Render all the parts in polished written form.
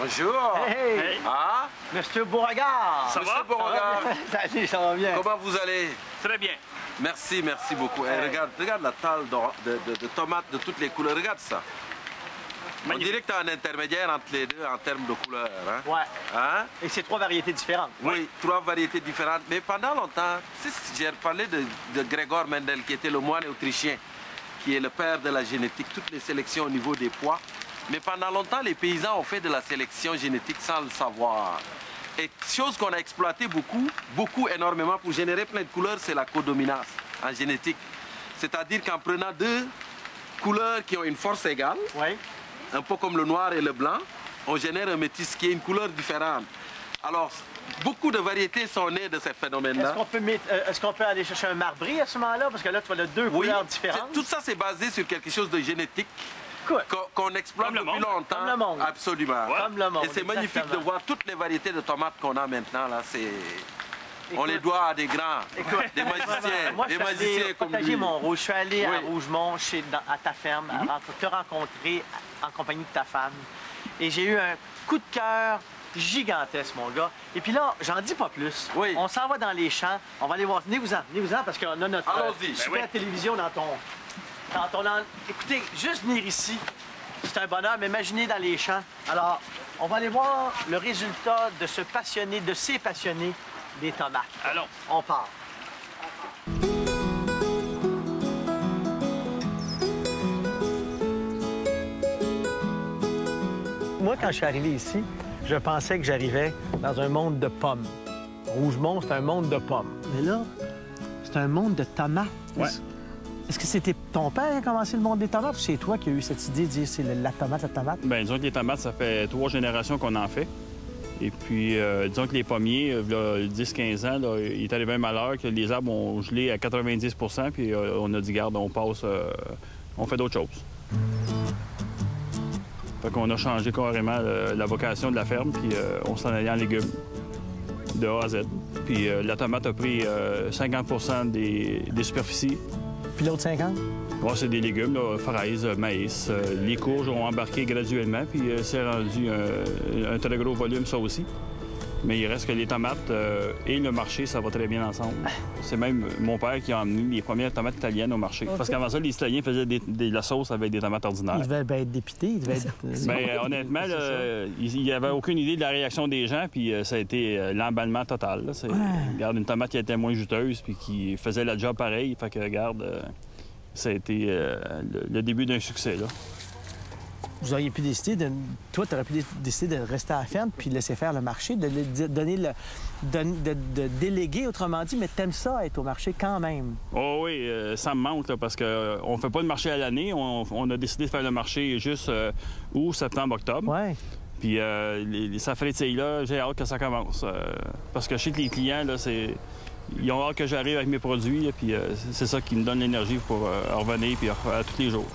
Bonjour. Hey, hey. Ah, Monsieur Beauregard. Ça va? Beauregard. Salut, ça va bien. Comment vous allez? Très bien. Merci, merci beaucoup. Hey, regarde la talle de tomates de toutes les couleurs. Regarde ça. On dirait que tu as un intermédiaire entre les deux en termes de couleurs. Hein? Ouais. Hein? Et c'est 3 variétés différentes. Oui, 3 variétés différentes. Mais pendant longtemps, j'ai parlé de Gregor Mendel, qui était le moine autrichien, qui est le père de la génétique, toutes les sélections au niveau des pois. Mais pendant longtemps, les paysans ont fait de la sélection génétique sans le savoir. Et chose qu'on a exploité beaucoup, énormément pour générer plein de couleurs, c'est la codominance en génétique. C'est-à-dire qu'en prenant 2 couleurs qui ont une force égale, ouais, un peu comme le noir et le blanc, on génère un métis qui est une couleur différente. Alors, beaucoup de variétés sont nées de ces phénomènes-là. Est-ce qu'on peut aller chercher un marbré à ce moment-là? Parce que là, tu as 2 couleurs différentes. Tout ça, c'est basé sur quelque chose de génétique qu'on exploite depuis longtemps. Comme le monde. Absolument. Ouais. Comme le monde. Et c'est magnifique de voir toutes les variétés de tomates qu'on a maintenant. Là, on les doit à des grands, des magiciens. Moi, des magiciens comme lui. Mon rouge. Je suis allé à Rougemont, à ta ferme, te rencontrer en compagnie de ta femme. Et j'ai eu un coup de cœur gigantesque, mon gars. Et puis là, j'en dis pas plus. Oui. On s'en va dans les champs. On va aller voir. Venez-vous-en, parce qu'on a notre super télévision dans ton... Écoutez, juste venir ici, c'est un bonheur, mais imaginez dans les champs. Alors, on va aller voir le résultat de ces passionnés des tomates. Allons. On part. Moi, quand je suis arrivé ici, je pensais que j'arrivais dans un monde de pommes. Rougemont, c'est un monde de pommes. Mais là, c'est un monde de tomates. Ouais. Est-ce que c'était ton père qui a commencé le monde des tomates ou c'est toi qui as eu cette idée de dire c'est la tomate? Bien, disons que les tomates, ça fait 3 générations qu'on en fait. Et puis, disons que les pommiers, il y a 10-15 ans, là, il est arrivé un malheur que les arbres ont gelé à 90 %, puis on a dit, garde, on passe, on fait d'autres choses. Fait qu'on a changé carrément la vocation de la ferme, puis on s'en allait en légumes, de A à Z. Puis la tomate a pris 50 des superficies. Puis l'autre 50? Bon, c'est des légumes, là, fraises, maïs. Les courges ont embarqué graduellement, puis c'est rendu un très gros volume, ça aussi. Mais il reste que les tomates et le marché, ça va très bien ensemble. C'est même mon père qui a emmené les premières tomates italiennes au marché. Parce qu'avant ça, les Italiens faisaient de la sauce avec des tomates ordinaires. Ils devaient être dépités, ils devaient être... Bien, honnêtement, il n'y avait aucune idée de la réaction des gens, puis ça a été l'emballement total. Là. Regarde, une tomate qui était moins juteuse, puis qui faisait la job pareil. Fait que, regarde, ça a été le début d'un succès, là. Vous auriez pu décider de... Toi, tu aurais pu décider de rester à la ferme puis laisser faire le marché, de déléguer, autrement dit, mais t'aimes ça, être au marché quand même. Oh oui, ça me manque, là, parce qu'on ne fait pas de marché à l'année. On a décidé de faire le marché juste août, septembre, octobre. Oui. Puis ça frétille là, j'ai hâte que ça commence. Parce que je sais que les clients, là, ils ont hâte que j'arrive avec mes produits, là, puis c'est ça qui me donne l'énergie pour revenir puis à tous les jours.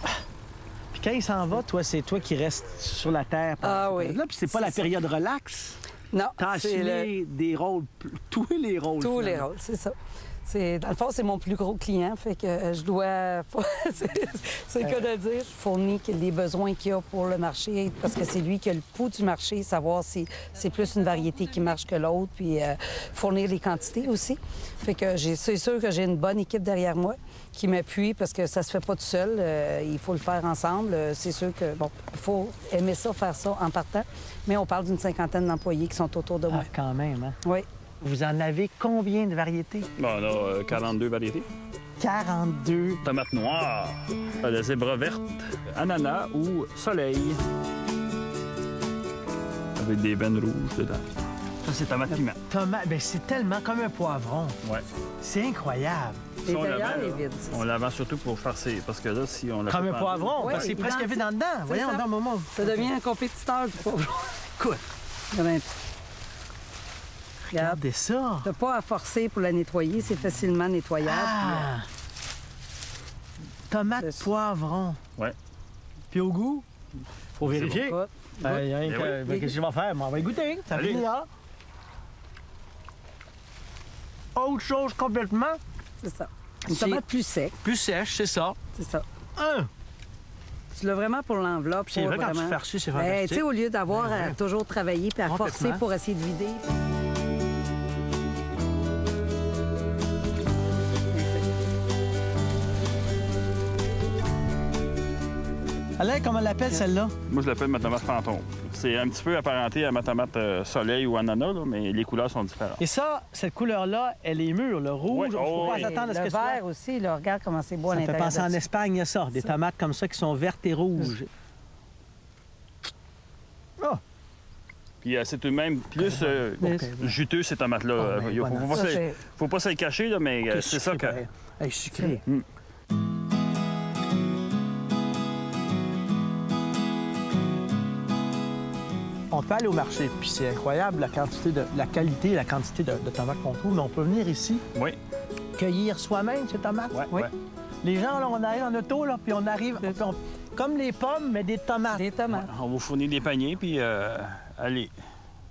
Puis quand il s'en va, toi, c'est toi qui restes sur la terre. Ah oui. Là, puis c'est pas la période relax. Non. T'as assumé des rôles, tous les rôles. Tous les rôles, c'est ça. Dans le fond, c'est mon plus gros client, fait que je dois... c'est le cas de dire. Je fournis les besoins qu'il y a pour le marché, parce que c'est lui qui a le pouls du marché, savoir si c'est plus une variété qui marche que l'autre, puis fournir les quantités aussi. Fait que c'est sûr que j'ai une bonne équipe derrière moi qui m'appuie, parce que ça se fait pas tout seul. Il faut le faire ensemble. C'est sûr que, bon, il faut aimer ça, faire ça en partant. Mais on parle d'une 50aine d'employés qui sont autour de moi. Ah, quand même, hein? Oui. Vous en avez combien de variétés? Bon, on a 42 variétés. 42. Tomate noire, la zèbre verte, ananas ou soleil. Avec des veines rouges dedans. Ça, c'est tomate piment. Tomate, bien, c'est tellement comme un poivron. Ouais. C'est incroyable. L'intérieur est vide. On la vend surtout pour farcer, parce que là, si on la Comme un poivron, ouais, parce que c'est presque vide en dedans. Voyons, dans mon moment. Ça devient un compétiteur du poivron. Écoute. Regardez ça. T'as pas à forcer pour la nettoyer, c'est facilement nettoyable. Ah! Tomate poivron. Ouais. Puis au goût? Faut vérifier. Bon. Qu'est-ce que je vais faire? On va y goûter. Ça finit là. Autre chose complètement. C'est ça. Une tomate plus sec. Plus sèche, c'est ça. C'est ça. Tu l'as vraiment pour l'enveloppe. C'est vrai, quand tu farcis, c'est fantastique. Tu sais, au lieu d'avoir à toujours travailler puis à forcer pour essayer de vider. Alain, comment on l'appelle celle-là? Moi, je l'appelle ma tomate fantôme. C'est un petit peu apparenté à ma tomate soleil ou ananas, là, mais les couleurs sont différentes. Et ça, cette couleur-là, elle est mûre, le rouge. Oui. On ne peut pas s'attendre à ce le que ce soit. vert aussi, là, regarde comment c'est beau à Ça fait l'intérieur. penser en Espagne, il y a ça. Des tomates comme ça qui sont vertes et rouges. Oh! Puis c'est tout de même plus juteux, ces tomates-là. Il ne faut pas se le cacher, là, mais c'est ça que... Hey, sucré. On peut aller au marché, puis c'est incroyable la qualité et la quantité de tomates qu'on trouve, mais on peut venir ici, cueillir soi-même ces tomates. Oui. Les gens, là, on arrive en auto, là, puis on arrive, comme les pommes, mais des tomates. Des tomates. On vous fournit des paniers, puis allez.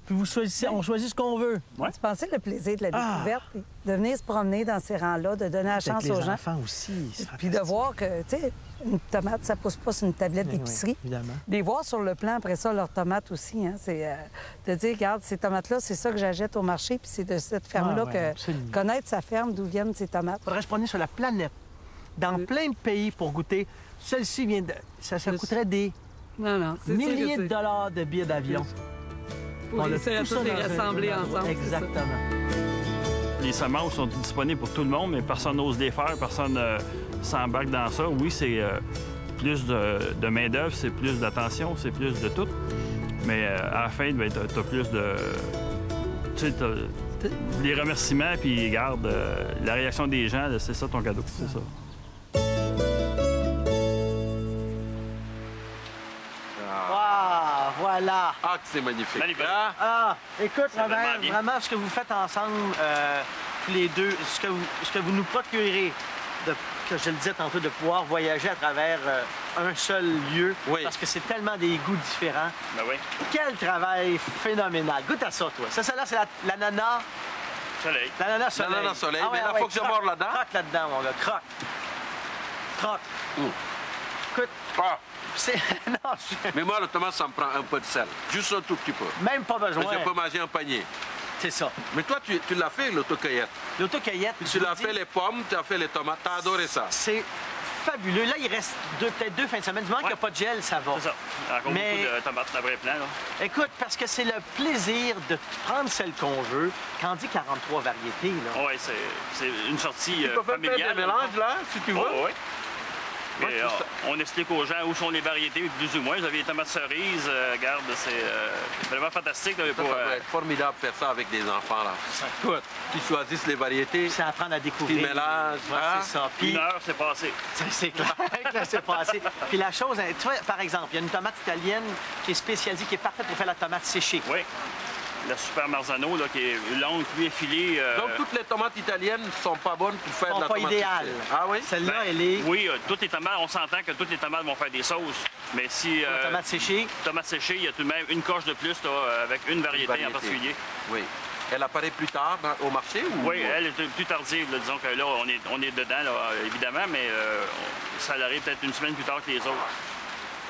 Puis vous choisissez, on choisit ce qu'on veut. Tu pensais le plaisir de la découverte, de venir se promener dans ces rangs-là, de donner la chance aux gens. Enfants aussi. Puis de voir que, tu sais, une tomate, ça pousse pas sur une tablette d'épicerie. Oui, évidemment. Les voir sur le plan, après ça, leurs tomates aussi. Hein, c'est de dire, regarde, ces tomates-là, c'est ça que j'achète au marché, puis c'est de cette ferme-là connaître sa ferme, d'où viennent ces tomates. Il faudrait se promener sur la planète, dans plein de pays pour goûter. Celle-ci vient de... Ça coûterait des milliers de dollars de billets d'avion. On essaie de tous les rassembler ensemble. Exactement. Les semences sont disponibles pour tout le monde, mais personne n'ose les faire, personne s'embarque dans ça. Oui, c'est plus de main-d'œuvre, c'est plus d'attention, c'est plus de tout. Mais à la fin, ben, tu as plus de. Tu sais, les remerciements, puis regarde, la réaction des gens, c'est ça ton cadeau. C'est ça. Voilà. Ah, que c'est magnifique. Écoute, Robert, vraiment, ce que vous faites ensemble, tous les deux, ce que vous nous procurez, que je le disais tantôt, de pouvoir voyager à travers un seul lieu, parce que c'est tellement des goûts différents. Ben oui. Quel travail phénoménal. Goûte à ça, toi. Ça, celle-là, c'est l'ananas... Soleil. L'ananas soleil. L'ananas soleil. Mais là, il faut que je morde là-dedans. Croque là-dedans, mon gars. Croque. Croque. Écoute... Non, mais moi, le tomate, ça me prend un peu de sel. Juste un tout petit peu. Même pas besoin. Je peux manger un panier. C'est ça. Mais toi, tu l'as fait, l'autocueillette. L'autocueillette. Tu l'as fait les pommes, tu as fait les tomates. Tu as adoré ça. C'est fabuleux. Là, il reste peut-être 2 fins de semaine. Du moment qu'il n'y a pas de gel, ça va. C'est ça. Encore beaucoup de tomates dans le vrai plan. Là. Écoute, parce que c'est le plaisir de prendre celle qu'on veut. Quand on dit 43 variétés, là. Oui, c'est une sortie tu peux familiale. faire des mélanges, là, si tu veux. Oui. Et, on explique aux gens où sont les variétés, plus ou moins. Vous avez les tomates cerises, regarde, c'est vraiment fantastique. Là, ça va être formidable de faire ça avec des enfants, là. Écoute, qui choisissent les variétés. C'est apprendre à découvrir. Puis mélange. C'est ça. Puis... 1 heure, c'est passé. C'est clair que c'est passé. Puis la chose, tu vois, par exemple, il y a une tomate italienne qui est spécialisée, qui est parfaite pour faire la tomate séchée. Oui. La Super Marzano, là, qui est longue, puis effilée. Donc, toutes les tomates italiennes ne sont pas bonnes pour faire de la tomate. Sont pas idéales. Ah oui? Celle-là, elle est... Oui, toutes les tomates, on s'entend que toutes les tomates vont faire des sauces. Mais si... tomate séchée. Tomate séchée, il y a tout de même une coche de plus, là, avec une variété en particulier. Oui. Elle apparaît plus tard au marché? Ou... Oui, elle est plus tardive. Là, disons que là, on est dedans, là, évidemment, mais ça arrive peut-être une semaine plus tard que les autres.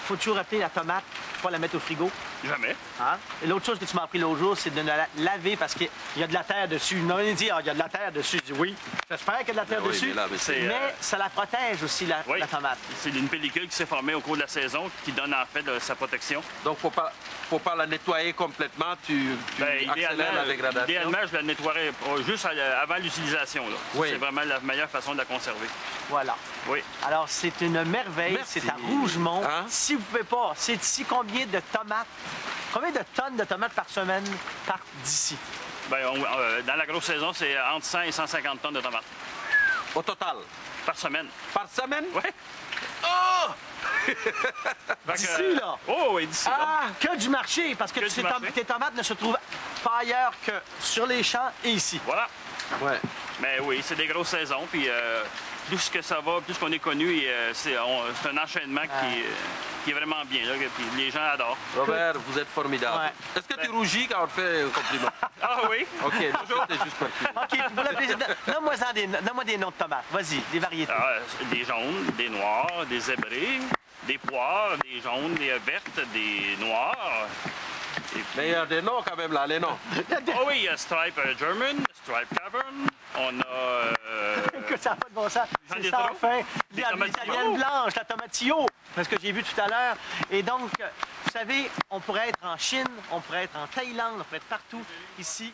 Faut toujours appeler la tomate, pas la mettre au frigo. Jamais. Hein? Et l'autre chose que tu m'as appris l'autre jour, c'est de la laver parce qu'il y a de la terre dessus. Non, il dit, il y a de la terre dessus. Je dis oui. J'espère qu'il y a de la terre dessus. Mais ça la protège aussi, la tomate. C'est une pellicule qui s'est formée au cours de la saison qui donne en fait sa protection. Donc, faut pas la nettoyer complètement. Tu accélères la dégradation. Idéalement, je la nettoierais juste avant l'utilisation. C'est vraiment la meilleure façon de la conserver. Voilà. Oui. Alors, c'est une merveille. C'est à Rougemont. Hein? Si vous ne pouvez pas, c'est ici combien de tomates? Combien de tonnes de tomates par semaine partent d'ici? Bien, dans la grosse saison, c'est entre 100 et 150 tonnes de tomates. Au total? Par semaine. Par semaine? Oui. Oh! D'ici, là? Oh, oui, d'ici, là. Que du marché, parce que tes tomates ne se trouvent pas ailleurs que sur les champs et ici. Voilà. Ouais. Mais oui, c'est des grosses saisons, puis plus que ça va, plus qu'on est connu, c'est un enchaînement qui est vraiment bien, là, puis les gens adorent. Robert, vous êtes formidable. Ouais. Est-ce que tu rougis quand on te fait un compliment? Ah oui? OK, toujours, t'es juste parti. OK, pour le plaisir, donne-moi des noms de tomates. Vas-y, des variétés. Des jaunes, des noirs, des zébrés, des poires, des jaunes, des vertes, des noires. Mais il y a des noms quand même là, les noms. Oh oui, il y a Stripe German, Stripe Cavern. On a... Écoute, ça n'a pas de bon sens. C'est sans fin. Il y a l'italienne blanche, la tomatillo, parce que j'ai vu tout à l'heure. Et donc, vous savez, on pourrait être en Chine, on pourrait être en Thaïlande, on pourrait être partout. Ici,